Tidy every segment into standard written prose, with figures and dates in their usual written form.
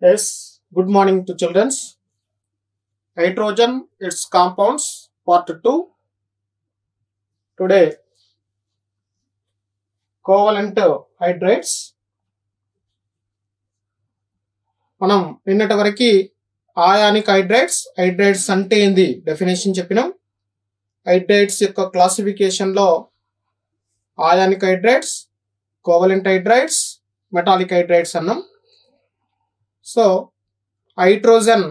Yes, good morning to children. Hydrogen, its compounds, part 2. Today, covalent hydrates. మనం నిన్నటి వరకు ionic hydrides అంటే ఏంది డెఫినేషన్ చెప్పినాం. హైడ్రైడ్స్ యొక్క క్లాసిఫికేషన్ లో ionic hydrides, covalent hydrides, metallic hydrides అన్నాం. So hydrogen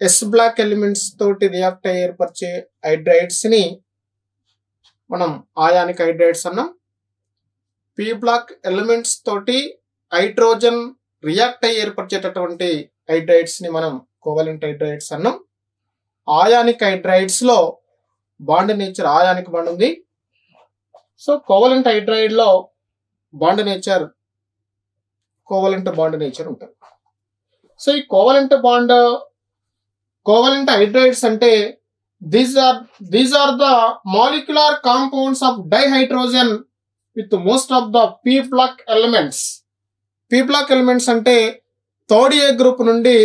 S block elements తోటి రియాక్ట్ అయ్యి ఏర్పరిచే హైడ్రైడ్స్ ని మనం ఆయానిక్ హైడ్రైడ్స్ అన్నాం. పి బ్లాక్ ఎలిమెంట్స్ తోటి హైడ్రోజన్ రియాక్ట్ అయ్యి ఏర్పరిచేటటువంటి హైడ్రైడ్స్ ని మనం కోవలెంట్ హైడ్రైడ్స్ అన్నాం. ఆయానిక్ హైడ్రైడ్స్ లో బాండ్ నేచర్ ఆయానిక్ బాండ్ ఉంది. సో కోవలెంట్ హైడ్రైడ్ లో bond nature covalent bond nature ఉంటుంది. సో ఈ కోవలెంట్ హైడ్రైడ్స్ అంటే these are the molecular compounds of dihydrogen with most of the P block elements. P block elements అంటే third ఏ group నుండి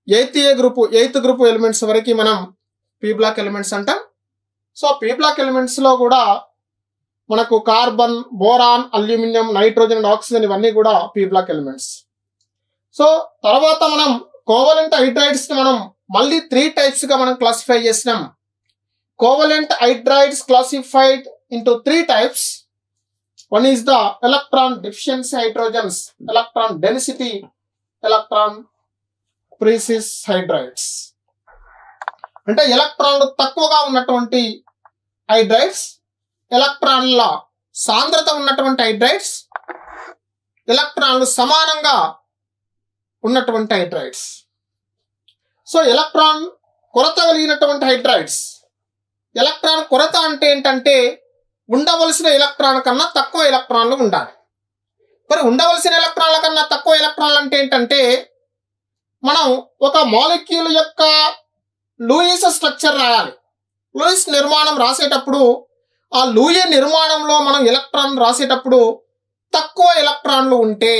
eighth group elements వరకు మనం P block elements అంటాం. So P block elements లో కూడా మనకు carbon, boron, aluminium, nitrogen and oxygen ఇవన్నీ కూడా పి బ్లాక్ ఎలిమెంట్స్. సో తర్వాత మనం కోవలెంట్ హైడ్రైడ్స్ ని మనం మళ్ళీ 3 types గా మనం క్లాసిఫై చేసినాం. Covalent hydrides classified into 3 types. One is the electron deficiency hydrogens, electron density, electron precis hydrides. అంటే ఎలక్ట్రాన్లు తక్కువగా ఉన్నటువంటి హైడ్రైడ్స్, ఎలక్ట్రాన్ల సాంద్రత ఉన్నటువంటి హైడ్రైడ్స్, ఎలక్ట్రాన్లు సమానంగా ఉన్నటువంటి హైడ్రైడ్స్. సో ఎలక్ట్రాన్ కొరత కలిగినటువంటి హైడ్రైడ్స్. ఎలక్ట్రాన్ కొరత అంటే ఏంటంటే ఉండవలసిన ఎలక్ట్రాన్ కన్నా తక్కువ ఎలక్ట్రాన్లు ఉండాలి. మరి ఉండవలసిన ఎలక్ట్రాన్ల కన్నా తక్కువ ఎలక్ట్రాన్లు అంటే ఏంటంటే మనం ఒక మాలిక్యూల్ యొక్క లూయిస్ స్ట్రక్చర్ రాయాలి. లూయిస్ నిర్మాణం రాసేటప్పుడు ఆ లూయి నిర్మాణంలో మనం ఎలక్ట్రాన్ రాసేటప్పుడు తక్కువ ఎలక్ట్రాన్లు ఉంటే,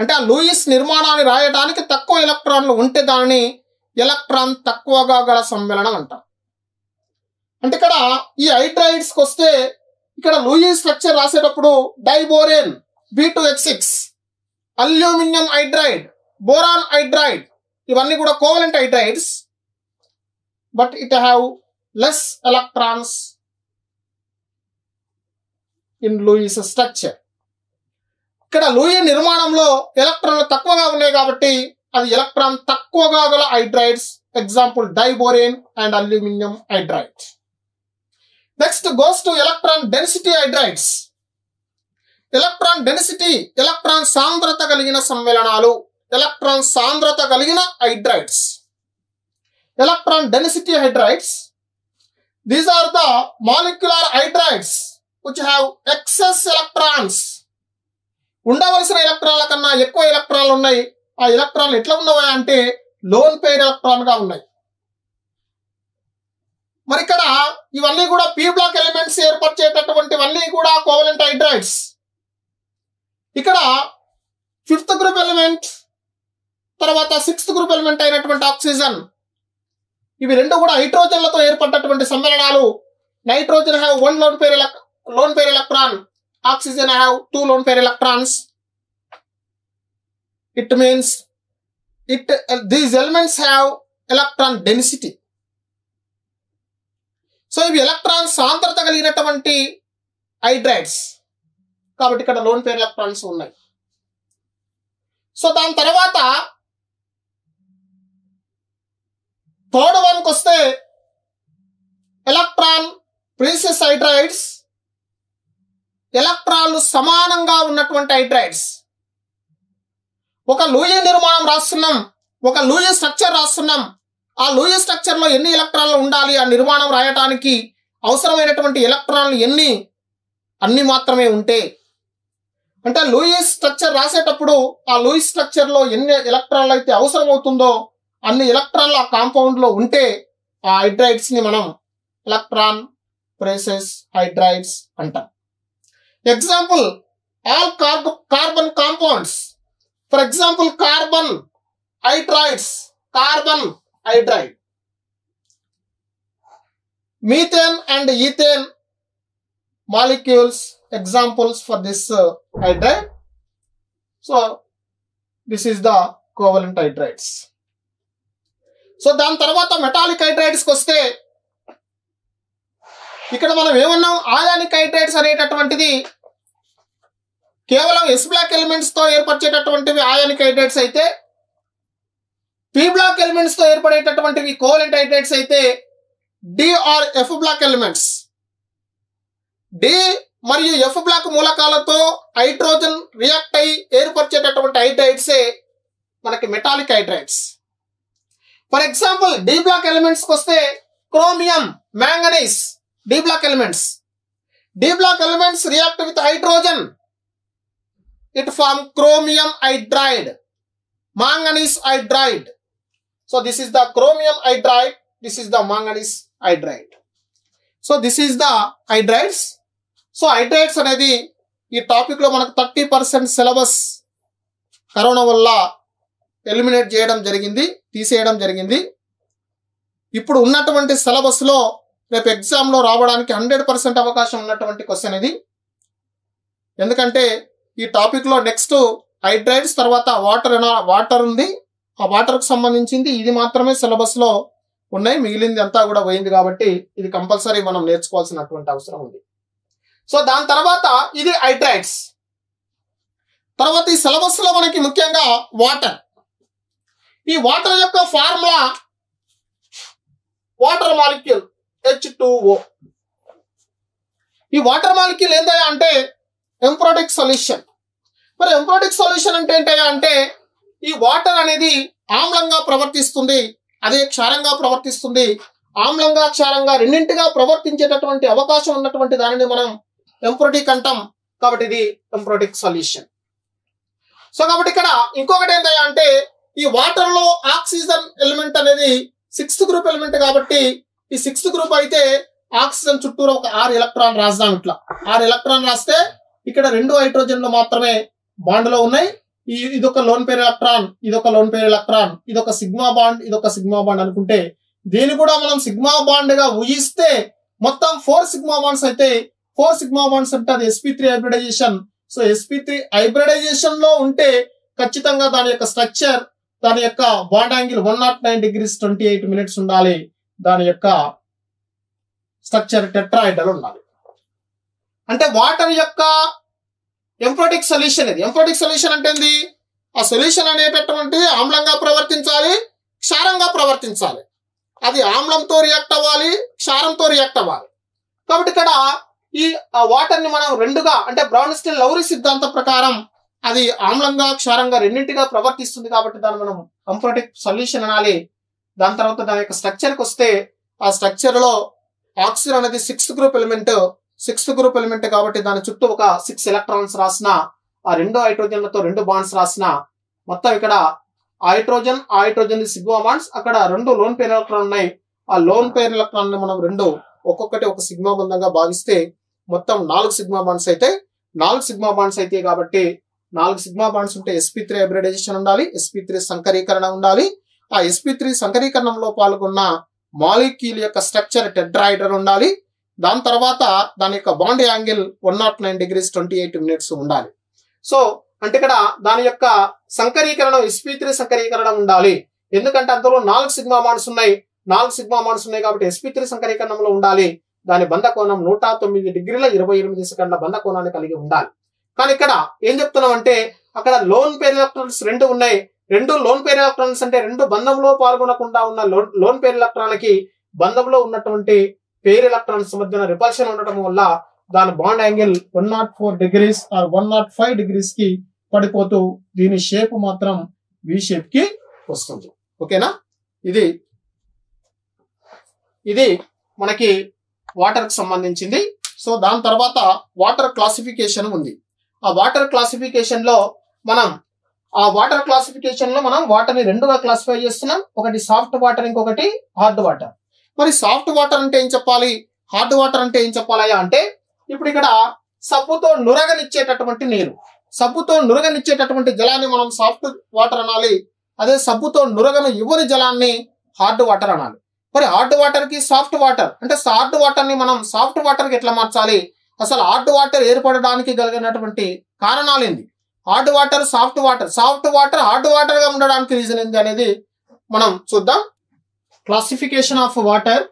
అంటే ఆ లూయిస్ నిర్మాణాన్ని రాయడానికి తక్కువ ఎలక్ట్రాన్లు ఉంటే దానిని ఎలక్ట్రాన్ తక్కువగా గల సమ్మేళనం అంటాం. అంటే ఇక్కడ ఈ హైడ్రైడ్స్కి వస్తే ఇక్కడ లూయిస్ స్ట్రక్చర్ రాసేటప్పుడు diborane B2H6, aluminium hydride, boron hydride ఇవన్నీ కూడా covalent hydrides. But it have less electrons in Lewis structure. ఇక్కడ లూయి నిర్మాణంలో ఎలక్ట్రాన్లు తక్కువగా ఉన్నాయి కాబట్టి అది ఎలక్ట్రాన్ తక్కువగా గల hydrides. Example diborane and aluminium hydride. Next goes to electron density hydrides. Electron density, electron సాంద్రత కలిగిన సమ్మేళనాలు, ఎలక్ట్రాన్ సాంద్రత కలిగిన hydrides. Electron density hydrides, these are the molecular hydrides which have excess electrons. ఉండవలసిన ఎలక్ట్రాన్ల కన్నా ఎక్కువ ఎలక్ట్రాన్లు ఉన్నాయి. ఆ ఎలక్ట్రాన్లు ఎట్లా ఉన్నాయి అంటే లోన్ పెయిర్ ఎలక్ట్రాన్ గా ఉన్నాయి. మరి ఇక్కడ ఇవన్నీ కూడా పి బ్లాక్ ఎలిమెంట్స్ ఏర్పరిచేటటువంటివన్నీ కూడా కోవలెంట్ హైడ్రైడ్స్. ఇక్కడ 5th గ్రూప్ ఎలిమెంట్ తర్వాత 6th గ్రూప్ ఎలిమెంట్ అయినటువంటి ఆక్సిజన్, ఇవి రెండు కూడా హైడ్రోజన్లతో ఏర్పడినటువంటి సమ్మేళనాలు. Nitrogen have 1 lone pair electron, oxygen have 2 lone pair electrons. It means these elements have electron density. So ఇవి ఎలక్ట్రాన్ సాంద్రత కలిగినటువంటి హైడ్రైడ్స్ కాబట్టి ఇక్కడ లోన్ పేర్ ఎలక్ట్రాన్స్ ఉన్నాయి. సో దాని తర్వాత 3rd వన్కి వస్తే ఎలక్ట్రాన్ ప్రీసియస్ హైడ్రైడ్స్, ఎలక్ట్రాన్లు సమానంగా ఉన్నటువంటి హైడ్రైడ్స్. ఒక లూయి నిర్మాణం రాస్తున్నాం, ఒక లూయి స్ట్రక్చర్ రాస్తున్నాం. ఆ లూయి స్ట్రక్చర్ లో ఎన్ని ఎలక్ట్రాన్లు ఉండాలి, ఆ నిర్మాణం రాయడానికి అవసరమైనటువంటి ఎలక్ట్రాన్లు అన్ని మాత్రమే ఉంటే, అంటే లూయి స్ట్రక్చర్ రాసేటప్పుడు ఆ లూయి స్ట్రక్చర్ లో ఎన్ని ఎలక్ట్రాన్లు అయితే అవసరం అవుతుందో అన్ని ఎలక్ట్రాన్లు ఆ కాంపౌండ్ లో ఉంటే ఆ హైడ్రైడ్స్ ని మనం ఎలక్ట్రాన్ ప్రీసియస్ హైడ్రైడ్స్ అంటాం. Example, all carbon compounds for example carbon hydrides, carbon hydride, methane and ethane molecules examples for this hydride. So this is the covalent hydrides. So దాని తర్వాత మెటాలిక్ హైడ్రైడ్స్ కి వస్తే ఇక్కడ మనం ఏమన్నాం, ionic hydrides అనేటటువంటిది కేవలం yes block elements తో ఏర్పరిచేటటువంటివి ఆయానిక్ హైడ్రైడ్స్ అయితే, పి బ్లాక్ ఎలిమెంట్స్ తో ఏర్పడేటటువంటివి కోవలెంట్ హైడ్రైడ్స్ అయితే, D or F block elements, D మరియు ఎఫ్ బ్లాక్ మూలకాలతో హైడ్రోజన్ రియాక్ట్ అయి ఏర్పరిచేటటువంటి హైడ్రైడ్సే మనకి metallic hydrides. For example D block elements కి వస్తే chromium, manganese, D block elements. D block elements react with hydrogen, it form chromium hydride, manganese hydride. So this is the chromium hydride, this is the manganese hydride. So this is the hydrides. So hydrides అనేది ఈ topic లో మనకు 30% syllabus corona వల్ల eliminate చేయడం జరిగింది, తీసేయడం జరిగింది. ఇప్పుడు ఉన్నటువంటి సిలబస్ లో రేపు ఎగ్జామ్ లో రావడానికి 100% అవకాశం ఉన్నటువంటి క్వశ్చన్ ఇది. ఎందుకంటే ఈ టాపిక్ లో నెక్స్ట్ హైడ్రైడ్స్ తర్వాత వాటర్ ఉంది, ఆ వాటర్ కు సంబంధించింది ఇది మాత్రమే సిలబస్ లో ఉన్నాయి, మిగిలింది అంతా కూడా పోయింది. కాబట్టి ఇది కంపల్సరీ మనం నేర్చుకోవాల్సినటువంటి అవసరం ఉంది. సో దాని తర్వాత ఇది హైడ్రైడ్స్. తర్వాత ఈ సిలబస్ లో మనకి ముఖ్యంగా వాటర్, ఈ వాటర్ యొక్క ఫార్ములా వాటర్ మాలిక్యూల్ H2O. ఈ వాటర్ మాలిక్యూల్ ఏంటయ్యా అంటే ఎంప్రోటిక్ సొల్యూషన్. మరి ఎంప్రోటిక్ సొల్యూషన్ అంటే ఏంటయ్యా అంటే ఈ వాటర్ అనేది ఆమ్లంగా ప్రవర్తిస్తుంది, అదే క్షారంగా ప్రవర్తిస్తుంది. ఆమ్లంగా క్షారంగా రెండింటిగా ప్రవర్తించేటటువంటి అవకాశం ఉన్నటువంటి దానిని మనం ఎంప్రోటిక్ అంటాం. కాబట్టి ఇది ఎంప్రోటిక్ సొల్యూషన్. సో కాబట్టి ఇక్కడ ఇంకొకటి ఏంటయ్యా అంటే ఈ వాటర్ లో ఆక్సిజన్ ఎలిమెంట్ అనేది 6th గ్రూప్ ఎలిమెంట్. కాబట్టి ఈ 6th గ్రూప్ అయితే ఆక్సిజన్ చుట్టూరు ఒక 6 ఎలక్ట్రాన్ రాద్దాం. ఇట్లా 6 ఎలక్ట్రాన్ రాస్తే ఇక్కడ 2 హైడ్రోజన్లు మాత్రమే బాండ్ లో ఉన్నాయి. ఇదొక లోన్ పేర్ ఎలక్ట్రాన్, ఇదొక లోన్ పేర్ ఎలక్ట్రాన్, ఇదొక సిగ్మా బాండ్, ఇదొక సిగ్మా బాండ్ అనుకుంటే దీన్ని కూడా మనం సిగ్మా బాండ్ గా ఊహిస్తే మొత్తం 4 సిగ్మా బాండ్స్ అయితే 4 సిగ్మా బాండ్స్ అంటే అది sp3 hybridisation. So sp3 hybridisation లో ఉంటే ఖచ్చితంగా దాని యొక్క స్ట్రక్చర్, దాని యొక్క బాండ్ యాంగిల్ 109 degrees 28 minutes ఉండాలి. దాని యొక్క స్ట్రక్చర్ టెట్రాహైడ్రల్ ఉండాలి. అంటే వాటర్ యొక్క ఎంప్రోటిక్ సొల్యూషన్ ఇది. ఎంప్రోటిక్ సొల్యూషన్ అంటే ఏంది, ఆ సొల్యూషన్ అనేటటువంటి ఆమ్లంగా ప్రవర్తించాలి, క్షారంగా ప్రవర్తించాలి. అది ఆమ్లంతో రియాక్ట్ అవ్వాలి, క్షారంతో రియాక్ట్ అవ్వాలి. కాబట్టి ఇక్కడ ఈ వాటర్ ని మనం రెండుగా అంటే బ్రౌన్స్టీన్ లౌరీ సిద్ధాంతం ప్రకారం అది ఆమ్లంగా క్షారంగా రెండింటిగా ప్రవర్తిస్తుంది. కాబట్టి దాన్ని మనం ఎంప్రోటిక్ సొల్యూషన్ అనాలి. దాని తర్వాత దాని యొక్క స్ట్రక్చర్ కి వస్తే ఆ స్ట్రక్చర్ లో ఆక్సిజన్ అనేది 6th group element. 6th group element కాబట్టి దాని చుట్టూ ఒక 6 ఎలక్ట్రాన్స్ రాసిన, ఆ 2 హైడ్రోజన్లతో 2 బాండ్స్ రాసిన, మొత్తం ఇక్కడ హైడ్రోజన్ సిగ్మా బాండ్స్, అక్కడ 2 లోన్ పేర్ ఎలక్ట్రాన్ ఉన్నాయి. ఆ లోన్ పేర్ ఎలక్ట్రాన్ మనం 2 ఒక్కొక్కటి ఒక సిగ్మా బంధంగా భావిస్తే మొత్తం 4 సిగ్మా బాండ్స్ అయితే 4 సిగ్మా బాండ్స్ అయితే కాబట్టి 4 సిగ్మా బాండ్స్ ఉంటే sp3 హైబ్రిడైజేషన్ ఉండాలి, sp3 సంకరీకరణ ఉండాలి. ఆ sp3 సంకరీకరణంలో పాల్గొన్న మాలిక్యూల్ యొక్క స్ట్రక్చర్ టెట్రాహైడ్రల్ ఉండాలి. దాని తర్వాత దాని యొక్క బాండ్ యాంగిల్ 109 degrees 28 minutes ఉండాలి. సో అంటే ఇక్కడ దాని యొక్క సంకరీకరణం sp3 సంకరీకరణం ఉండాలి. ఎందుకంటే అందులో 4 సిగ్మా బాండ్స్ ఉన్నాయి. 4 సిగ్మా బాండ్స్ ఉన్నాయి కాబట్టి sp3 సంకరీకరణంలో ఉండాలి. దాని బంధ కోణం 109 degrees 28 seconds బంధ కోణాన్ని కలిగి ఉండాలి. కానీ ఇక్కడ ఏం చెప్తున్నాం అంటే అక్కడ లోన్ పేర్ ఎలక్ట్రాన్స్ 2 ఉన్నాయి. 2 లోన్ పేర్ ఎలక్ట్రాన్స్ అంటే 2 బంధంలో పాల్గొనకుండా ఉన్న లోన్ పేర్ ఎలక్ట్రాన్లకి బంధంలో ఉన్నటువంటి పేర్ ఎలక్ట్రాన్స్ మధ్యన రిపల్షన్ ఉండటం వల్ల దాని bond angle 104 degrees or 105 degrees కి పడిపోతూ దీని షేప్ మాత్రం వి షేప్ కి వస్తుంది. ఓకేనా? ఇది మనకి వాటర్ కి సంబంధించింది. సో దాని తర్వాత వాటర్ క్లాసిఫికేషన్ ఉంది. ఆ వాటర్ క్లాసిఫికేషన్ లో మనం వాటర్ ని 2గా క్లాసిఫై చేస్తున్నాం. ఒకటి సాఫ్ట్ వాటర్, ఇంకొకటి హార్డ్ వాటర్. మరి సాఫ్ట్ వాటర్ అంటే ఏం చెప్పాలి, హార్డ్ వాటర్ అంటే ఏం చెప్పాలయ్యా అంటే ఇప్పుడు ఇక్కడ సబ్బుతో నురగనిచ్చేటటువంటి నీరు, సబ్బుతో నురగనిచ్చేటటువంటి జలాన్ని మనం సాఫ్ట్ వాటర్ అనాలి. అదే సబ్బుతో నురగను ఇవ్వని జలాన్ని హార్డ్ వాటర్ అనాలి. మరి హార్డ్ వాటర్ కి సాఫ్ట్ వాటర్ అంటే హార్డ్ వాటర్ ని మనం సాఫ్ట్ వాటర్ కి ఎట్లా మార్చాలి, అసలు హార్డ్ వాటర్ ఏర్పడడానికి కలిగినటువంటి కారణాలు ఏంది, hard water soft water hard water గా ఉండడానికి రీజన్ ఏంది అనేది మనం చూద్దాం. Classification of water.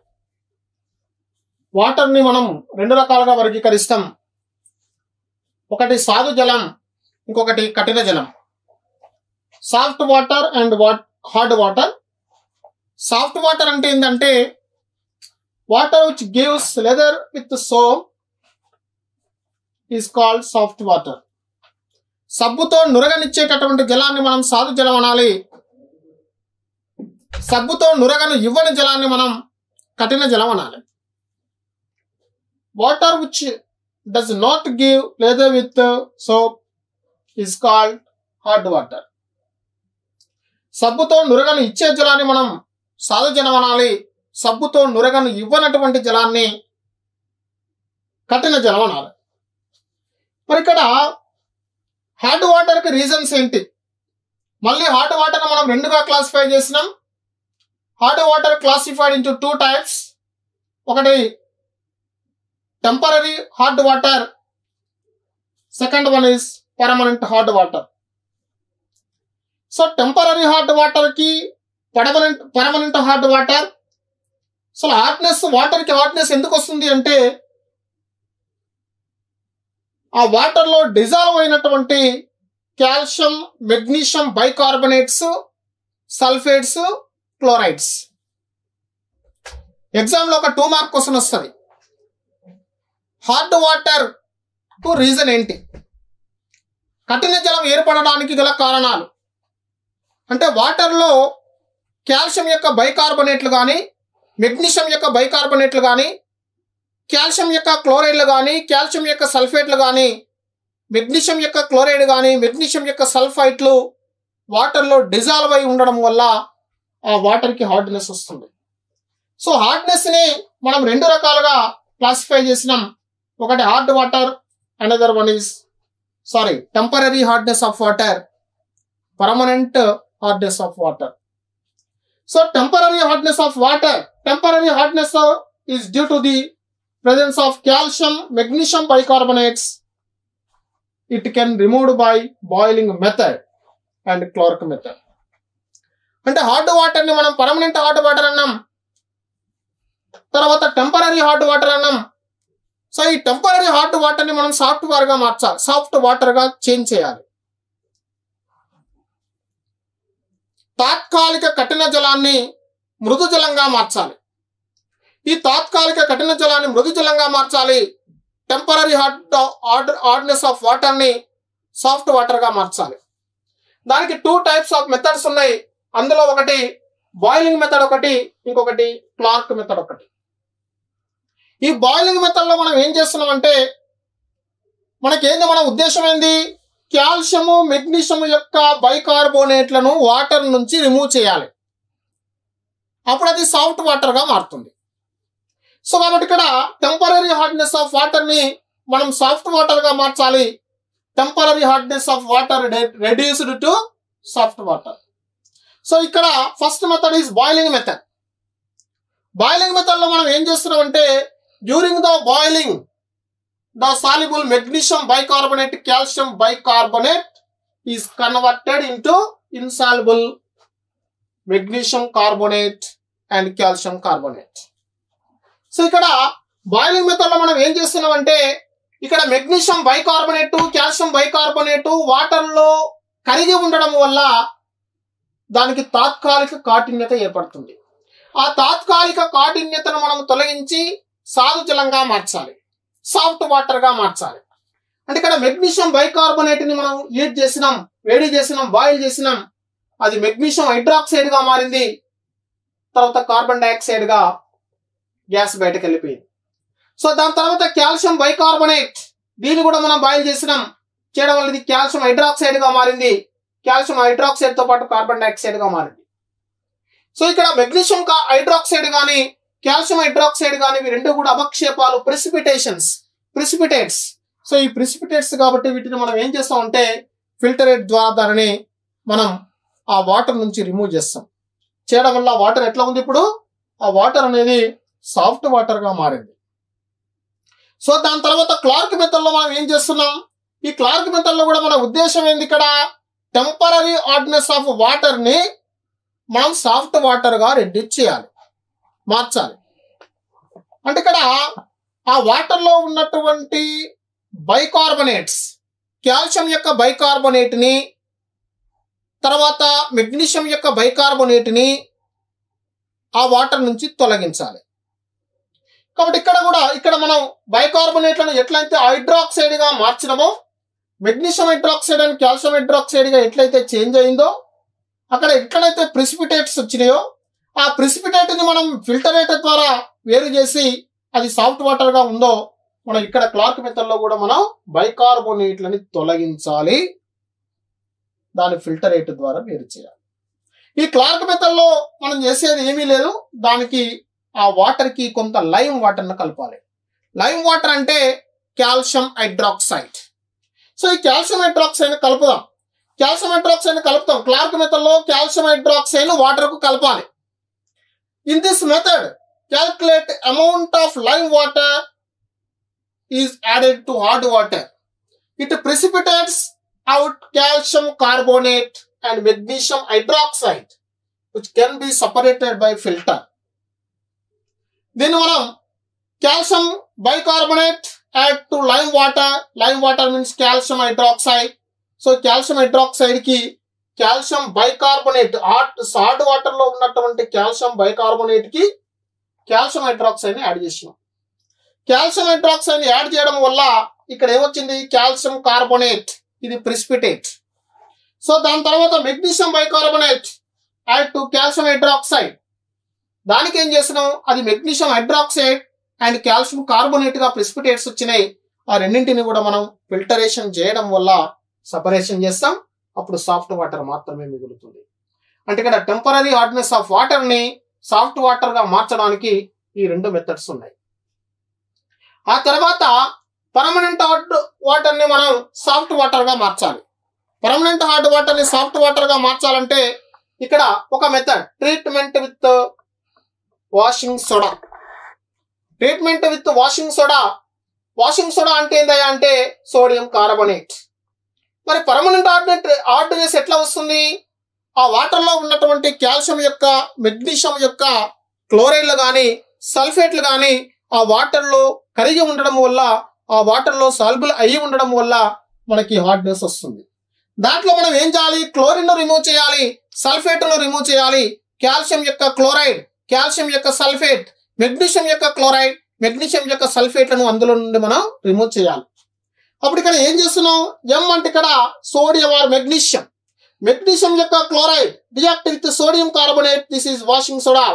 వాటర్ ని మనం రెండు రకాలుగా వర్గీకరిస్తాం. ఒకటి సాధు జలం, ఇంకొకటి కఠిన జలం. Soft water and hard water. Soft water అంటే ఏంటంటే water which gives lather with soap is called soft water. సబ్బుతో నురగనిచ్చేటటువంటి జలాన్ని మనం సాధు జలం అనాలి. సబ్బుతో నురగను ఇవ్వని జలాన్ని మనం కఠిన జలం అనాలి. Water which does not give lather with soap is called hard water. సబ్బుతో నురగను ఇచ్చే జలాన్ని మనం సాధు జలం అనాలి. సబ్బుతో నురగను ఇవ్వనటువంటి జలాన్ని కఠిన జలం అనాలి. మరి ఇక్కడ హార్డ్ వాటర్ కి రీజన్స్ ఏంటి? మళ్ళీ హార్డ్ వాటర్ మనం రెండుగా క్లాసిఫై చేసినాం. Hard water classified into 2 types. ఒకటి temporary hard water, second one is permanent hard water. So temporary hard water కి పర్మనెంట్ హార్డ్ వాటర్. అసలు హార్డ్నెస్, వాటర్ కి హార్డ్నెస్ ఎందుకు వస్తుంది అంటే ఆ వాటర్ లో డిజాల్వ్ అయినటువంటి calcium, magnesium bicarbonates, sulphates, chlorides. Exam లో ఒక 2 మార్క్ క్వశ్చన్ వస్తుంది. హార్డ్ వాటర్ కు రీజన్ ఏంటి, కఠిన జలం ఏర్పడడానికి గల కారణాలు అంటే వాటర్లో కాల్షియం యొక్క బైకార్బోనేట్లు కానీ, మెగ్నీషియం యొక్క బైకార్బోనేట్లు కానీ, కాల్షియం యొక్క క్లోరైడ్లు కానీ, కాల్షియం యొక్క సల్ఫేట్లు కానీ, మెగ్నీషియం యొక్క క్లోరైడ్ కానీ, మెగ్నీషియం యొక్క సల్ఫైట్లు వాటర్లో డిజాల్వ్ అయి ఉండడం వల్ల ఆ వాటర్కి హార్డ్నెస్ వస్తుంది. సో హార్డ్నెస్ని మనం రెండు రకాలుగా క్లాసిఫై చేసినాం. ఒకటి hard water, another one is temporary hardness of water, permanent hardness of water. So temporary hardness of water, temporary hardness is due to the presence of calcium, magnesium bicarbonates. It can removed by boiling method and caloric method. అంటే hard water ని మనం permanent hard water అన్నాం, తర్వాత temporary hard water అన్నాం. So ఈ temporary hard water ని మనం soft water గా మార్చాలి, సాఫ్ట్ వాటర్ గా చేంజ్ చేయాలి. తాత్కాలిక కఠిన జలాన్ని మృదు జలంగా మార్చాలి. ఈ తాత్కాలిక కఠిన జలాన్ని మృదు జలంగా మార్చాలి. టెంపరరీ హార్డ్నెస్ ఆఫ్ వాటర్ ని సాఫ్ట్ వాటర్ గా మార్చాలి. దానికి 2 టైప్స్ ఆఫ్ మెథడ్స్ ఉన్నాయి. అందులో ఒకటి బాయిలింగ్ మెథడ్, ఒకటి ఇంకొకటి క్లార్క్ మెథడ్ ఒకటి. ఈ బాయిలింగ్ మెథడ్ లో మనం ఏం చేస్తున్నాం అంటే మనకేంది, మన ఉద్దేశం ఏంది, కాల్షియము, మెగ్నీషియం యొక్క బైకార్బోనేట్లను వాటర్ నుంచి రిమూవ్ చేయాలి. అప్పుడు అది సాఫ్ట్ వాటర్ గా మారుతుంది. సో కాబట్టి ఇక్కడ టెంపరరీ హార్డ్నెస్ ఆఫ్ వాటర్ ని మనం సాఫ్ట్ వాటర్ గా మార్చాలి. Temporary hardness of water reduced to soft water. So ఇక్కడ first method is boiling method. Boiling method లో మనం ఏం చేస్తున్నాం అంటే during the boiling the soluble magnesium bicarbonate, calcium bicarbonate is converted into insoluble magnesium carbonate and calcium carbonate. So ఇక్కడ boiling method లో మనం ఏం చేస్తున్నాం అంటే ఇక్కడ magnesium bicarbonate, calcium bicarbonate water లో కరిగి ఉండడం వల్ల దానికి తాత్కాలిక కాఠిన్యత ఏర్పడుతుంది. ఆ తాత్కాలిక కాఠిన్యతను మనం తొలగించి సాధు జలంగా మార్చాలి, సాఫ్ట్ వాటర్ గా మార్చాలి. అంటే ఇక్కడ మెగ్నీషియం బైకార్బోనేట్ ని మనం హీట్ చేసినాం, వేడి చేసినాం, బాయిల్ చేసినాం, అది మెగ్నీషియం హైడ్రాక్సైడ్ గా మారింది. తర్వాత కార్బన్ డైఆక్సైడ్ గా గ్యాస్ బయటకు వెళ్ళిపోయింది. సో దాని తర్వాత కాల్షియం బైకార్బోనేట్, దీన్ని కూడా మనం బాయిల్ చేసినాం, చేయడం వల్ల ఇది కాల్షియం హైడ్రాక్సైడ్ గా మారింది. కాల్షియం హైడ్రాక్సైడ్ తో పాటు కార్బన్ డైఆక్సైడ్ గా మారింది. సో ఇక్కడ మెగ్నీషియం హైడ్రాక్సైడ్ కానీ కాల్షియం హైడ్రాక్సైడ్ కానీ ఇవి రెండు కూడా అవక్షేపాలు, ప్రెసిపిటేట్స్. సో ఈ ప్రిసిపిటేట్స్ కాబట్టి వీటిని మనం ఏం చేస్తామంటే ఫిల్టరేట్ ద్వారా దానిని మనం ఆ వాటర్ నుంచి రిమూవ్ చేస్తాం. చేయడం వల్ల వాటర్ ఎట్లా ఉంది, ఇప్పుడు ఆ వాటర్ అనేది సాఫ్ట్ వాటర్ గా మారింది. సో దాని తర్వాత క్లార్క్ మెథడ్ లో మనం ఏం చేస్తున్నాం, ఈ క్లార్క్ మెథడ్ లో కూడా మన ఉద్దేశం ఏంది, ఇక్కడ టెంపరరీ హార్డ్నెస్ ఆఫ్ వాటర్ ని మనం సాఫ్ట్ వాటర్ గా రెడ్యూస్ చేయాలి, మార్చాలి. అంటే ఇక్కడ ఆ వాటర్ లో ఉన్నటువంటి బైకార్బోనేట్స్, కాల్షియం యొక్క బైకార్బోనేట్ ని, తర్వాత మెగ్నీషియం యొక్క బైకార్బోనేట్ ని ఆ వాటర్ నుంచి తొలగించాలి. కాబట్టి ఇక్కడ మనం బైకార్బోనేట్లను ఎట్లయితే హైడ్రాక్సైడ్ గా మార్చినామో, magnesium hydroxide and calcium hydroxide గా ఎట్లయితే చేంజ్ అయిందో, అక్కడ ఎట్లయితే ప్రిసిపిటేట్స్ వచ్చినాయో ఆ ప్రిసిపిటేట్ ని మనం ఫిల్టరేటర్ ద్వారా వేరు చేసి అది సాఫ్ట్ వాటర్ గా ఉందో, మనం ఇక్కడ క్లార్క్ మెథడ్ లో కూడా మనం బైకార్బోనేట్లని తొలగించాలి, దాని ఫిల్టరేట్ ద్వారా వేరు చేయాలి. ఈ క్లార్క్ మెథడ్ లో మనం చేసేది ఏమీ లేదు, దానికి ఆ వాటర్ కి కొంత లైమ్ వాటర్ ను కలపాలి. లైమ్ వాటర్ అంటే కాల్షియం హైడ్రాక్సైడ్. సో ఈ కాల్షియం హైడ్రాక్సైడ్ ని కలుపుదాం. కాల్షియం హైడ్రాక్సైడ్ ని కలుపుతాం. క్లార్క్ మెథడ్ లో కాల్షియం హైడ్రాక్సైడ్ వాటర్ కు కలపాలి. In this method calculate amount of lime water is added to hard water. It precipitates out calcium carbonate and magnesium hydroxide, which can be separated by filter. Then మనం calcium bicarbonate add to lime water. Lime water means calcium hydroxide. So calcium hydroxide కి calcium bicarbonate, hard water లో ఉన్నటువంటి calcium bicarbonate కి calcium hydroxide ని add చేసినాం. Calcium hydroxide ని add చేయడం వల్ల ఇక్కడ ఏమొచ్చింది, కాల్షియం కార్బోనేట్, ఇది ప్రిసిపిటేట్. సో దాని తర్వాత magnesium bicarbonate add to calcium hydroxide, దానికి ఏం చేసినాం, అది magnesium hydroxide and calcium carbonate గా ప్రిసిపిటేట్స్ వచ్చినాయి. ఆ రెండింటిని కూడా మనం ఫిల్టరేషన్ చేయడం వల్ల సపరేషన్ చేస్తాం, అప్పుడు సాఫ్ట్ వాటర్ మాత్రమే మిగులుతుంది. అంటే ఇక్కడ టెంపరరీ హార్డ్నెస్ ఆఫ్ వాటర్ ని సాఫ్ట్ వాటర్ గా మార్చడానికి ఈ రెండు మెథడ్స్ ఉన్నాయి. ఆ తర్వాత పర్మనెంట్ హార్డ్ వాటర్ ని మనం సాఫ్ట్ వాటర్ గా మార్చాలి. పర్మనెంట్ హార్డ్ వాటర్ ని సాఫ్ట్ వాటర్ గా మార్చాలంటే ఇక్కడ ఒక method, treatment with washing soda. Treatment with washing soda. Washing soda అంటే ఏందయ్యా అంటే సోడియం కార్బోనేట్. మరి పర్మనెంట్ హార్డ్నెస్ ఎట్లా వస్తుంది, ఆ వాటర్ లో ఉన్నటువంటి కాల్షియం యొక్క, మెగ్నీషియం యొక్క క్లోరైడ్లు కానీ సల్ఫేట్లు కానీ ఆ వాటర్ లో కరిగి ఉండడం వల్ల, ఆ వాటర్ లో సాల్బుల్ అయ్యి ఉండడం వల్ల మనకి హార్డ్నెస్ వస్తుంది. దాంట్లో మనం ఏం చేయాలి, క్లోరిన్ ను రిమూవ్ చేయాలి, సల్ఫేట్ ను రిమూవ్ చేయాలి. కాల్షియం యొక్క క్లోరైడ్, కాల్షియం యొక్క సల్ఫేట్, మెగ్నీషియం యొక్క క్లోరైడ్, మెగ్నీషియం యొక్క సల్ఫేట్లను అందులో నుండి మనం రిమూవ్ చేయాలి. అప్పుడు ఇక్కడ ఏం చేస్తున్నాం, ఎం అంటే ఇక్కడ సోడియం ఆర్ మెగ్నీషియం. మెగ్నీషియం యొక్క chloride react with sodium carbonate, this is washing soda.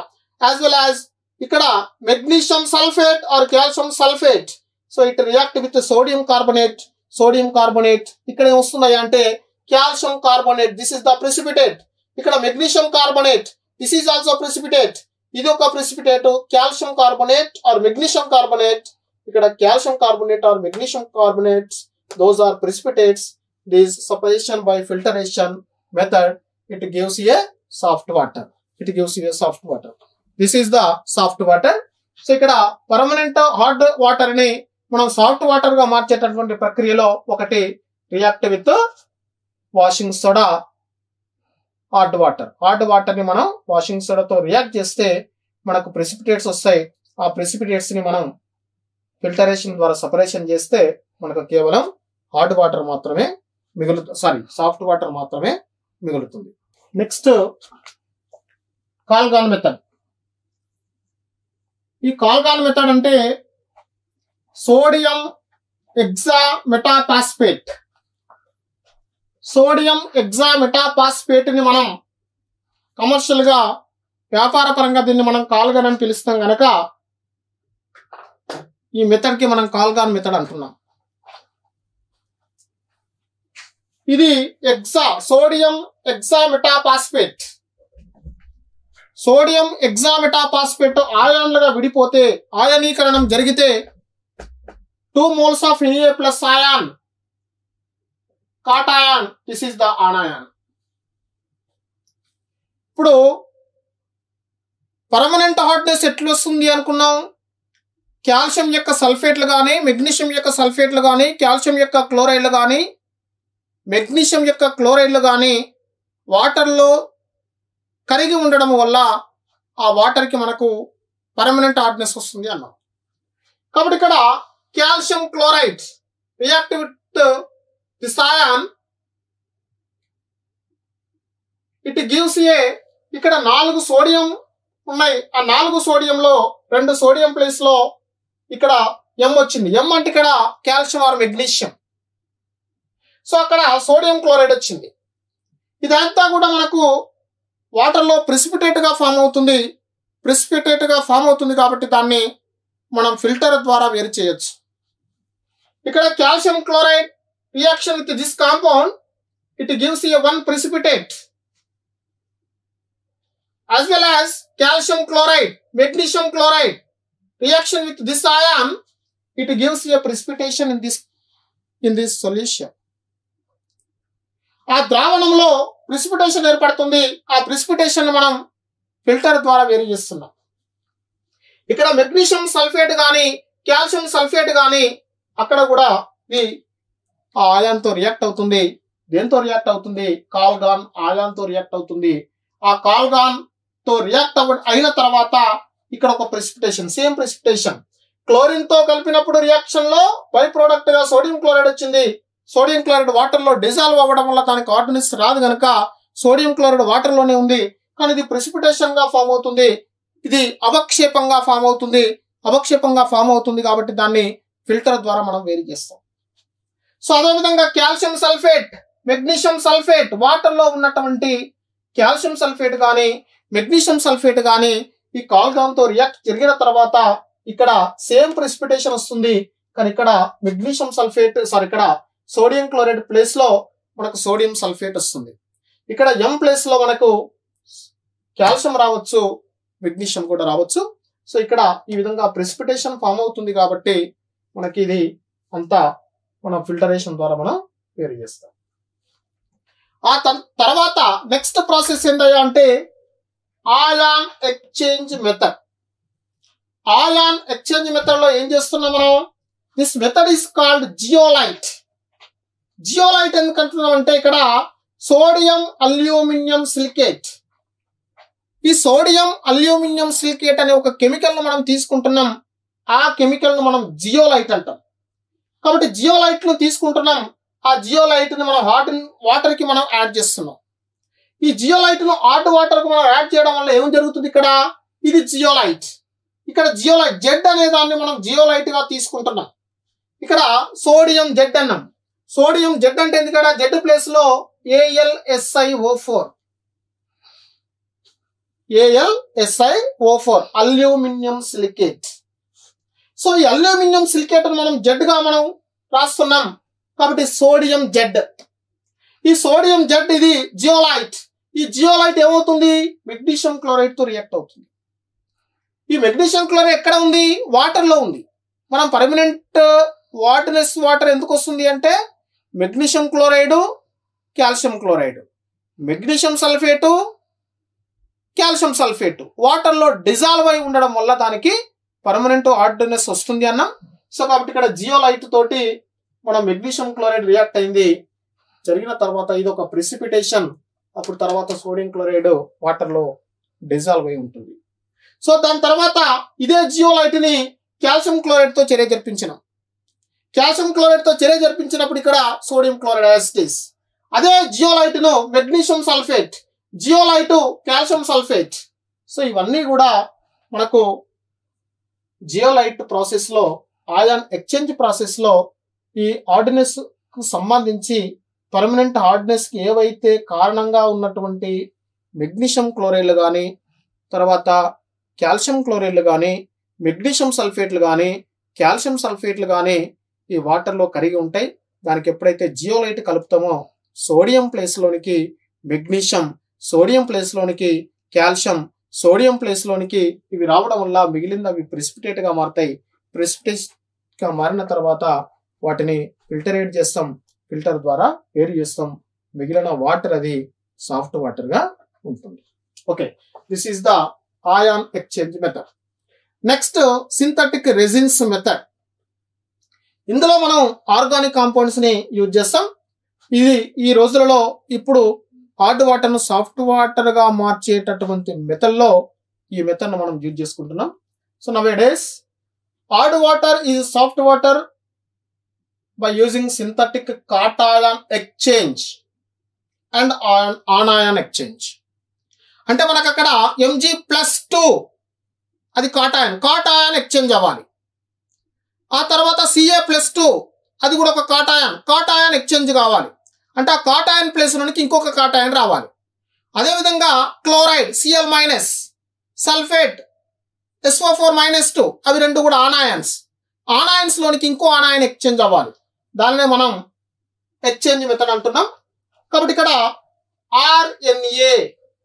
As well as ఇక్కడ magnesium sulphate or calcium sulphate, so it react with sodium carbonate. Sodium carbonate ఇక్కడ ఏమొస్తున్నాయి అంటే calcium carbonate, this is the precipitate. ఇక్కడ magnesium carbonate, this is also precipitate, ఇది ఒక precipitate. Calcium carbonate or magnesium carbonate, ఇక్కడ calcium carbonate or magnesium carbonates, those are precipitates. This separation by filtration method, it gives you a soft water. It gives you a soft water. This is the soft water. So ఇక్కడ permanent hard water ని మనం soft water గా మార్చేటటువంటి ప్రక్రియలో ఒకటి react with washing soda, hard water. Hard water ని మనం washing సోడాతో react చేస్తే మనకు ప్రెసిపిటేట్స్ వస్తాయి. ఆ ప్రెసిపిటేట్స్ ని మనం ఫిల్టరేషన్ ద్వారా సపరేషన్ చేస్తే మనకు కేవలం హార్డ్ వాటర్ మాత్రమే సాఫ్ట్ వాటర్ మాత్రమే మిగులుతుంది. Next Calgon method. ఈ కాల్గాన్ మెథడ్ అంటే సోడియం హెక్సామెటాఫాస్ఫేట్. సోడియం హెక్సామెటాఫాస్ఫేట్ ని మనం కమర్షియల్ గా, వ్యాపార పరంగా దీన్ని మనం కాల్గాన్ అని పిలుస్తాం గనక ఈ మెథడ్ కి మనం కాల్గాన్ మెథడ్ అంటున్నాం. ఇది సోడియం హెక్సామెటాఫాస్ఫేట్. సోడియం హెక్సామెటాఫాస్ఫేట్ ఆయాన్లుగా విడిపోతే, ఆయనీకరణం జరిగితే 2 moles of Na plus ion, cation, this is the anion. ఇప్పుడు పర్మనెంట్ హార్డ్నెస్ ఎట్లా వస్తుంది అనుకున్నాం? కాల్షియం యొక్క సల్ఫేట్లు కానీ, మెగ్నీషియం యొక్క సల్ఫేట్లు కానీ, కాల్షియం యొక్క క్లోరైడ్లు కానీ, మెగ్నీషియం యొక్క క్లోరైడ్లు కానీ వాటర్లో కరిగి ఉండడం వల్ల ఆ వాటర్కి మనకు పర్మనెంట్ హార్డ్నెస్ వస్తుంది అన్నాం. కాబట్టి ఇక్కడ calcium chloride react with this ion, it gives a, ఇక్కడ 4 సోడియం ఉన్నాయి. ఆ 4 సోడియంలో 2 సోడియం ప్లేస్ లో ఇక్కడ ఎం వచ్చింది. ఎం అంటే ఇక్కడ కాల్షియం ఆర్ మెగ్నీషియం. సో అక్కడ సోడియం క్లోరైడ్ వచ్చింది. ఇదంతా కూడా మనకు వాటర్లో ప్రెసిపిటేట్ గా ఫామ్ అవుతుంది. ప్రెసిపిటేట్ గా ఫామ్ అవుతుంది కాబట్టి దాన్ని మనం ఫిల్టర్ ద్వారా వేరు చేయొచ్చు. ఇక్కడ calcium chloride reaction with this compound, it gives A 1 precipitate. As well as calcium chloride, magnesium chloride reaction with this ion, it gives a precipitation in this solution. ఆ ద్రావణంలో ప్రెసిపిటేషన్ ఏర్పడుతుంది. ఆ ప్రెసిపిటేషన్ మనం filter ద్వారా వేరు చేస్తున్నాం. ఇక్కడ magnesium sulphate కానీ, calcium sulphate కానీ అక్కడ కూడా ఇది ఆ ఆయాన్తో రియాక్ట్ అవుతుంది. దేంతో రియాక్ట్ అవుతుంది? కాల్గాన్ ఆయాన్తో రియాక్ట్ అవుతుంది. ఆ కాల్గాన్ తో రియాక్ట్ అయిన తర్వాత ఇక్కడ ఒక ప్రెసిపిటేషన్, సేమ్ ప్రెసిపిటేషన్ క్లోరిన్ తో కలిపినప్పుడు రియాక్షన్ లో బై ప్రోడక్ట్ గా సోడియం క్లోరైడ్ వచ్చింది. సోడియం క్లోరైడ్ వాటర్ లో డిజాల్వ్ అవ్వడం వల్ల దానికి హార్డ్నెస్ రాదు కనుక సోడియం క్లోరైడ్ వాటర్ లోనే ఉంది. కానీ ఇది ప్రెసిపిటేషన్ గా ఫామ్ అవుతుంది. ఇది అవక్షేపంగా ఫామ్ అవుతుంది. అవక్షేపంగా ఫామ్ అవుతుంది కాబట్టి దాన్ని ఫిల్టర్ ద్వారా మనం వేరు చేస్తాం. సో అదేవిధంగా calcium sulphate, magnesium sulphate, water లో ఉన్నటువంటి కాల్షియం సల్ఫేట్ కానీ, మెగ్నీషియం సల్ఫేట్ కానీ ఈ కాల్గాన్ తో రియాక్ట్ జరిగిన తర్వాత ఇక్కడ సేమ్ ప్రెసిపిటేషన్ వస్తుంది. కానీ ఇక్కడ మెగ్నీషియం సల్ఫేట్ ఇక్కడ సోడియం క్లోరైడ్ ప్లేస్ లో మనకు సోడియం సల్ఫేట్ వస్తుంది. ఇక్కడ ఎం ప్లేస్ లో మనకు కాల్షియం రావచ్చు, మెగ్నీషియం కూడా రావచ్చు. సో ఇక్కడ ఈ విధంగా ప్రెసిపిటేషన్ ఫామ్ అవుతుంది కాబట్టి మనకి ఇది అంతా మన ఫిల్టరేషన్ ద్వారా మనం వేరు చేస్తాం. ఆ తర్వాత నెక్స్ట్ ప్రాసెస్ ఏంటయ్యా అంటే ion exchange method. Ion exchange method లో ఏం చేస్తున్నాం మనం? This method is called zeolite. Zeolite ఎందుకంటున్నాం అంటే ఇక్కడ సోడియం అల్యూమినియం సిలికేట్. ఈ సోడియం అల్యూమినియం సిలికేట్ అనే ఒక కెమికల్ ను మనం తీసుకుంటున్నాం. ఆ కెమికల్ ను మనం జియోలైట్ అంటాం. కాబట్టి జియోలైట్ ను తీసుకుంటున్నాం. ఆ జియోలైట్ ని మనం హాట్ వాటర్ కి మనం యాడ్ చేస్తున్నాం. ఈ జియోలైట్ ను హాట్ వాటర్ కు మనం యాడ్ చేయడం వల్ల ఏం జరుగుతుంది? ఇక్కడ ఇది జియోలైట్. ఇక్కడ జియోలైట్ జెడ్ అనే దాన్ని మనం జియోలైట్ గా తీసుకుంటున్నాం. ఇక్కడ సోడియం జెడ్ అన్నాం. సోడియం జెడ్ అంటే ఎందుకంటే జెడ్ ప్లేస్ లో AlSiO4, AlSiO4 aluminium silicate. So ఈ అల్యూమినియం సిలికేట్ మనం జెడ్ గా మనం రాస్తున్నాం కాబట్టి సోడియం జెడ్. ఈ సోడియం జెడ్ ఇది జియోలైట్. ఈ జియోలైట్ ఏమవుతుంది? మెగ్నీషియం క్లోరైడ్ తో రియాక్ట్ అవుతుంది. ఈ మెగ్నీషియం క్లోరైడ్ ఎక్కడ ఉంది? వాటర్ లో ఉంది. మనం పర్మనెంట్ వాటర్నెస్ వాటర్ ఎందుకు వస్తుంది అంటే magnesium chloride, calcium chloride, magnesium sulphate, calcium sulphate water లో డిజాల్వ్ అయి ఉండడం వల్ల దానికి పర్మనెంట్ హార్డ్నెస్ వస్తుంది అన్నాం. సో కాబట్టి ఇక్కడ జియోలైట్ తోటి మనం మెగ్నీషియం క్లోరైడ్ రియాక్ట్ అయింది. జరిగిన తర్వాత ఇది ఒక ప్రెసిపిటేషన్. అప్పుడు తర్వాత సోడియం క్లోరైడ్ వాటర్ లో డిజాల్వ్ అయి ఉంటుంది. సో దాని తర్వాత ఇదే జియోలైట్ ని కాల్షియం క్లోరైడ్ తో చర్య జరిపించినాం. కాల్షియం క్లోరైడ్ తో చర్య జరిపించినప్పుడు ఇక్కడ సోడియం క్లోరైడ్ యాసిటీస్. అదే జియోలైట్ ను magnesium sulphate, zeolite calcium sulphate. So ఇవన్నీ కూడా మనకు జియోలైట్ ప్రాసెస్ లో, ఆయాన్ ఎక్స్చేంజ్ ప్రాసెస్ లో ఈ హార్డ్నెస్ కు సంబంధించి పర్మనెంట్ హార్డ్నెస్ కి ఏవైతే కారణంగా ఉన్నటువంటి మెగ్నీషియం క్లోరైడ్లు కానీ, తర్వాత కాల్షియం క్లోరైడ్లు కానీ, మెగ్నీషియం సల్ఫేట్లు కానీ, కాల్షియం సల్ఫేట్లు కానీ ఈ వాటర్లో కరిగి ఉంటాయి. దానికి ఎప్పుడైతే జియోలైట్ కలుపుతామో సోడియం ప్లేస్లోనికి మెగ్నీషియం, సోడియం ప్లేస్లోనికి కాల్షియం, సోడియం ప్లేస్లోనికి ఇవి రావడం వల్ల మిగిలింది అవి ప్రెసిపిటేట్గా మారుతాయి. ప్రెసిపిటేట్ గా మారిన తర్వాత వాటిని ఫిల్టరేట్ చేస్తాం, ఫిల్టర్ ద్వారా వేరు చేస్తాం, మిగిలిన వాటర్ అది సాఫ్ట్ వాటర్ గా ఉంటుంది. Okay, this is the Ayaan exchange method. Next synthetic resins method. ఇందులో మనం ఆర్గానిక్ కాంపౌండ్స్ ని యూజ్ చేస్తాం. ఇది ఈ రోజులలో ఇప్పుడు హార్డ్ వాటర్ ను సాఫ్ట్ వాటర్ గా మార్చేటటువంటి మెథడ్ లో ఈ మెథడ్ ను మనం యూజ్ చేసుకుంటున్నాం. So nowadays hard water is soft water by using synthetic cation exchange and anion exchange. అంటే మనకు అక్కడ Mg+2 అది కాటాయన్ ఎక్స్చేంజ్ అవ్వాలి. ఆ తర్వాత Ca+2 అది కూడా ఒక కాటాయన్ ఎక్స్చేంజ్ కావాలి. అంటే ఆ కాటాయన్ ప్లేస్ లోనికి ఇంకొక కాటాయన్ రావాలి. అదేవిధంగా క్లోరైడ్ Cl-, సల్ఫేట్ SO4-2 అవి రెండు కూడా ఆనాయన్స్ లోనికి ఇంకో ఆనాయన్ ఎక్స్చేంజ్ అవ్వాలి. దానినే మనం ఎక్స్చేంజ్ మెథడ్ అంటున్నాం. కాబట్టి ఇక్కడ RNA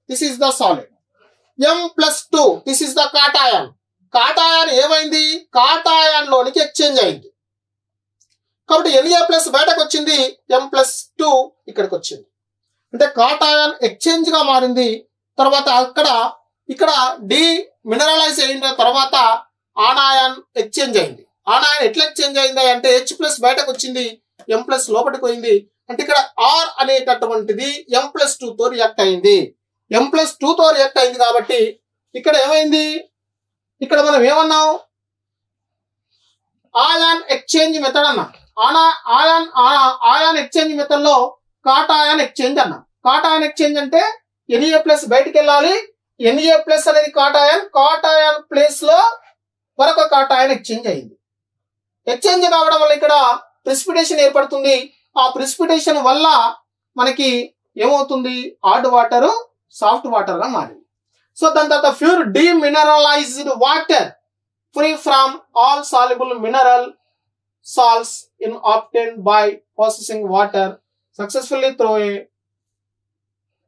this is the solid, M+2 this is the cation ఏమైంది, కాటాయన్ లోనికి ఎక్స్చేంజ్ అయింది. కాబట్టి Na+ బయటకు వచ్చింది, M+2 ఇక్కడికి వచ్చింది. అంటే కాటాయన్ ఎక్స్చేంజ్ గా మారింది. తర్వాత ఇక్కడ మినరలైజ్ అయిన తర్వాత ఆనాయన్ ఎక్స్చేంజ్ అయింది. ఆనాయన్ ఎట్లా ఎక్స్చేంజ్ అయింది అంటే H+ బయటకు వచ్చింది, M+ లోపలికి పోయింది. అంటే ఇక్కడ R అనేటటువంటిది M+2 తో రియాక్ట్ అయింది. M+2 తో రియాక్ట్ అయింది కాబట్టి ఇక్కడ ఏమైంది, ఇక్కడ మనం ఏమన్నాం, ఆయాన్ ఎక్స్చేంజ్ మెథడ్ అన్నాం. ఆయాన్ ఎక్స్చేంజ్ మెథడ్ లో కాటాయన్ ఎక్స్చేంజ్ అన్నాం. కాటాయన్ ఎక్స్చేంజ్ అంటే Na+ బయటికి వెళ్ళాలి, Na+ అనేది కాటాయన్ ప్లేస్ లో మరొక కాటాయన్ ఎక్స్చేంజ్ అయింది. ఎక్స్చేంజ్ కావడం వల్ల ఇక్కడ ప్రెసిపిటేషన్ ఏర్పడుతుంది. ఆ ప్రెసిపిటేషన్ వల్ల మనకి ఏమవుతుంది, హార్డ్ వాటర్ సాఫ్ట్ వాటర్ గా మారింది. సో దాని తర్వాత pure demineralised water free from all soluble mineral salts in obtained by processing water successfully through a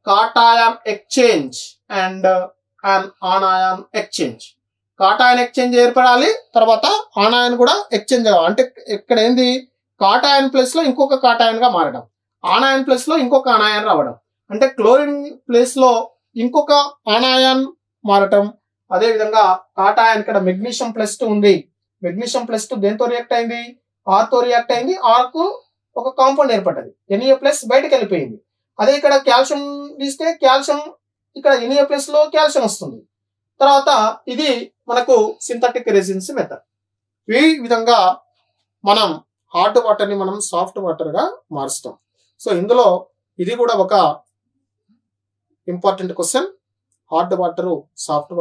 cation exchange and an anion exchange. Cation exchange ఏర్పడాలి, తర్వాత ఆనాయన్ కూడా ఎక్స్చేంజ్ అవ్వాలి. అంటే ఇక్కడ ఏంది, కాటాయన్ ప్లేస్ లో ఇంకొక కాటాయన్ గా మారడం, ఆనాయన్ ప్లేస్ లో ఇంకొక ఆనాయన్ రావడం. అంటే క్లోరిన్ ప్లేస్ లో ఇంకొక ఆనాయన్ మారటం. అదే విధంగా కాటాయన్ ఇక్కడ మెగ్నీషియం+2 ఉంది. మెగ్నీషియం+2 దేంతో రియాక్ట్ అయింది, R తో రియాక్ట్ అయింది. R కు ఒక కాంపౌండ్ ఏర్పడ్డది, Na+ బయటకు వెళ్ళిపోయింది. అదే ఇక్కడ కాల్షియం తీస్తే కాల్షియం, ఇక్కడ Na+ లో కాల్షియం వస్తుంది. తర్వాత ఇది మనకు సింథటిక్ రెజిన్స్ మెథడ్. ఈ విధంగా మనం హార్డ్ వాటర్ ని మనం సాఫ్ట్ వాటర్ గా మారుస్తాం. సో ఇందులో ఇది కూడా ఒక important question. Hard water soft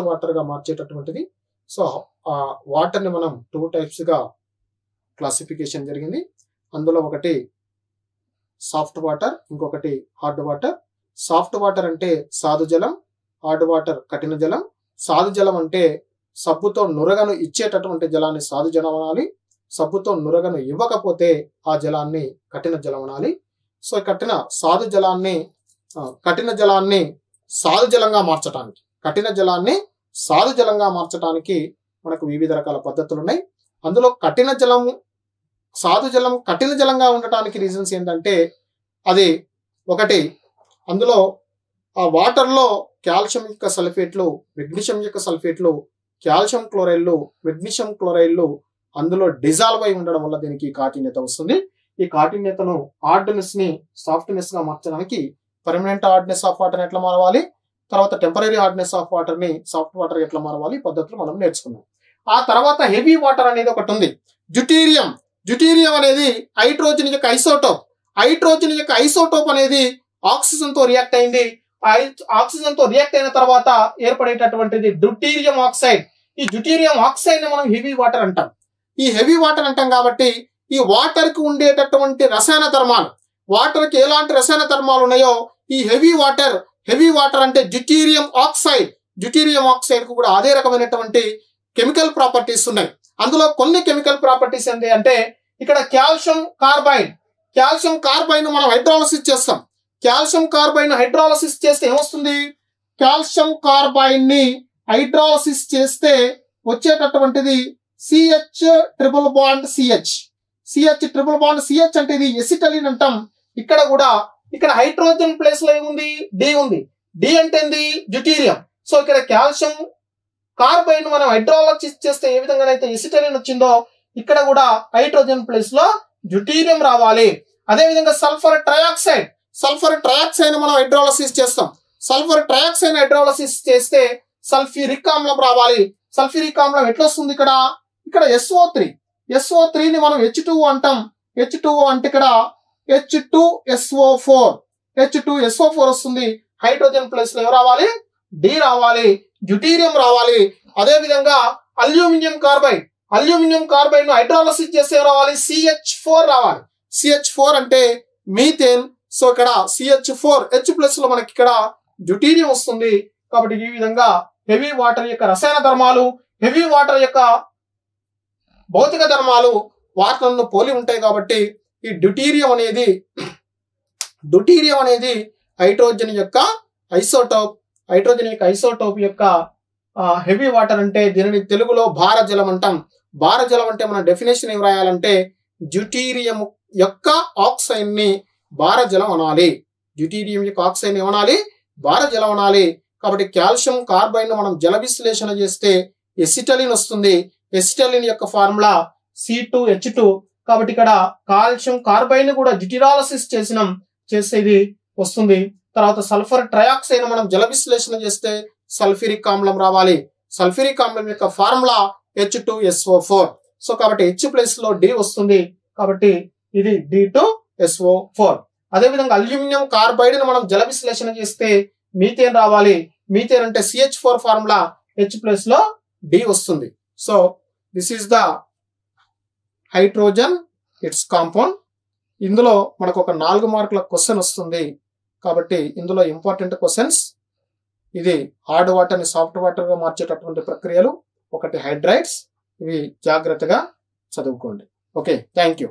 water గా మార్చేటటువంటిది. సో ఆ వాటర్ ని మనం 2 టైప్స్ గా క్లాసిఫికేషన్ జరిగింది. అందులో ఒకటి సాఫ్ట్ వాటర్, ఇంకొకటి హార్డ్ వాటర్. సాఫ్ట్ వాటర్ అంటే సాధు జలం, హార్డ్ వాటర్ కఠిన జలం. సాధు జలం అంటే సబ్బుతో నురగను ఇచ్చేటటువంటి జలాన్ని సాధు జలం అనాలి. సబ్బుతో నురగను ఇవ్వకపోతే ఆ జలాన్ని కఠిన జలం అనాలి. సో కఠిన జలాన్ని సాధు జలంగా మార్చడానికి, కఠిన జలాన్ని సాధు జలంగా మార్చడానికి మనకు వివిధ రకాల పద్ధతులు ఉన్నాయి. అందులో సాధు జలం కఠిన జలంగా ఉండటానికి రీజన్స్ ఏంటంటే, అది ఒకటి, అందులో ఆ వాటర్లో కాల్షియం యొక్క సల్ఫేట్లు, మెగ్నీషియం యొక్క సల్ఫేట్లు, కాల్షియం క్లోరైడ్లు, మెగ్నీషియం క్లోరైడ్లు అందులో డిజాల్వ్ అయి ఉండడం వల్ల దీనికి కాఠిన్యత వస్తుంది. ఈ కాఠిన్యతను హార్డ్నెస్ ని సాఫ్ట్నెస్ గా మార్చడానికి పర్మనెంట్ హార్డ్నెస్ ఆఫ్ వాటర్ ఎట్లా మారవాలి, తర్వాత టెంపరీ హార్డ్నెస్ ఆఫ్ వాటర్ ని సాఫ్ట్ వాటర్ ఎట్లా మారవాలి, పద్ధతులు మనం నేర్చుకున్నాం. ఆ తర్వాత హెవీ వాటర్ అనేది ఒకటి ఉంది, డ్యూటీరియం అనేది హైడ్రోజన్ యొక్క ఐసోటోప్ అనేది ఆక్సిజన్ తో రియాక్ట్ అయింది. ఆక్సిజన్ తో రియాక్ట్ అయిన తర్వాత ఏర్పడేటటువంటిది డ్యూటీరియం ఆక్సైడ్. ఈ డ్యూటీరియం ఆక్సైడ్ ని మనం హెవీ వాటర్ అంటాం. ఈ హెవీ వాటర్ అంటాం కాబట్టి ఈ వాటర్ కి ఉండేటటువంటి రసాయన ధర్మాలు, వాటర్ కి ఎలాంటి రసాయన ధర్మాలు ఉన్నాయో ఈ హెవీ వాటర్ అంటే డ్యూటీరియం ఆక్సైడ్ కు కూడా అదే రకమైనటువంటి కెమికల్ ప్రాపర్టీస్ ఉన్నాయి. అందులో కొన్ని కెమికల్ ప్రాపర్టీస్ ఏంటి అంటే, ఇక్కడ కాల్షియం కార్బైడ్ మనం హైడ్రాలసిస్ చేస్తాం. కాల్షియం కార్బైడ్ హైడ్రాలసిస్ చేస్తే ఏమొస్తుంది, కాల్షియం కార్బైడ్ ని హైడ్రాలసిస్ చేస్తే వచ్చేటటువంటిది C H triple bond C H, C H triple bond C H అంటే ఇది ఎసిటలిన్ అంటాం. ఇక్కడ కూడా ఇక్కడ హైడ్రోజన్ ప్లేస్ లో ఏముంది, డి ఉంది. డి అంటే ఏంది, డ్యూటీరియం. సో ఇక్కడ కాల్షియం కార్బైడ్ మనం హైడ్రాలసిస్ చేస్తే ఏ విధంగా అయితే ఎసిటలిన్ వచ్చిందో ఇక్కడ కూడా హైడ్రోజన్ ప్లేస్ లో డ్యూటీరియం రావాలి. అదే విధంగా సల్ఫర్ ట్రయాక్సైడ్, సల్ఫర్ ట్రయాక్సైడ్ మనం హైడ్రాలసిస్ చేస్తాం. సల్ఫర్ ట్రయాక్సైడ్ హైడ్రాలసిస్ చేస్తే సల్ఫ్యూరిక్ ఆమ్లం రావాలి. సల్ఫ్యూరిక్ ఆమ్లం ఎట్లా వస్తుంది, ఇక్కడ ఇక్కడ SO3, SO3 ని మనం H2O అంటాం. H2O అంటే ఇక్కడ H2SO4, H2SO4 వస్తుంది. హైడ్రోజన్ ప్లేస్ లో ఏం రావాలి, డి రావాలి, డ్యూటీరియం రావాలి. అదే విధంగా అల్యూమినియం కార్బైడ్, అల్యూమినియం కార్బైడ్ ను హైడ్రాలసిస్ చేస్తే ఏం రావాలి, CH4 రావాలి. CH4 అంటే మీథేన్. సో ఇక్కడ CH4 H ప్లస్ లో మనకి ఇక్కడ డ్యూటీరియం వస్తుంది. కాబట్టి ఈ విధంగా హెవీ వాటర్ యొక్క రసాయన ధర్మాలు, హెవీ వాటర్ యొక్క భౌతిక ధర్మాలు వాటిని పోలి ఉంటాయి. కాబట్టి ఈ డ్యూటీరియం అనేది హైడ్రోజన్ యొక్క ఐసోటోప్, హైడ్రోజన్ యొక్క ఐసోటోప్ యొక్క హెవీ వాటర్ అంటే దీనిని తెలుగులో భారజలం అంటాం. భారజలం అంటే మన డెఫినేషన్ ఏం రాయాలంటే డ్యూటీరియం యొక్క ఆక్సైడ్ ని భారజలం అనాలి. డ్యూటీరియం యొక్క ఆక్సైడ్ ఏమనాలి, భారజలం అనాలి. కాబట్టి కాల్షియం కార్బైడ్ ను మనం జల విశ్లేషణ చేస్తే ఎసిటలిన్ వస్తుంది. ఎసిటలిన్ యొక్క ఫార్ములా C2H2. కాబట్టి ఇక్కడ కాల్షియం కార్బైడ్ ని కూడా డ్యూటీరాలసిస్ చేస్తే ఇది వస్తుంది. తర్వాత సల్ఫర్ ట్రయాక్సైడ్ మనం జల విశ్లేషణ చేస్తే సల్ఫ్యూరిక్ ఆమ్లం రావాలి. సల్ఫ్యూరిక్ ఆమ్లం యొక్క ఫార్ములా H2SO4. సో కాబట్టి H ప్లేస్ లో D వస్తుంది. కాబట్టి ఇది D2SO4. అదేవిధంగా అల్యూమినియం కార్బైడ్ ని మనం జల విశ్లేషణ చేస్తే మీథేన్ రావాలి. మీథేన్ అంటే CH4 ఫార్ములా H ప్లేస్ లో D వస్తుంది. So this is the hydrogen, it's compound. ఇందులో మనకు ఒక 4 మార్కుల క్వశ్చన్ వస్తుంది. కాబట్టి ఇందులో ఇంపార్టెంట్ క్వశ్చన్స్, ఇది హార్డ్ వాటర్ ని సాఫ్ట్ వాటర్ గా మార్చేటటువంటి ప్రక్రియలు, ఒకటి హైడ్రైడ్స్, ఇవి జాగ్రత్తగా చదువుకోండి. Okay, thank you.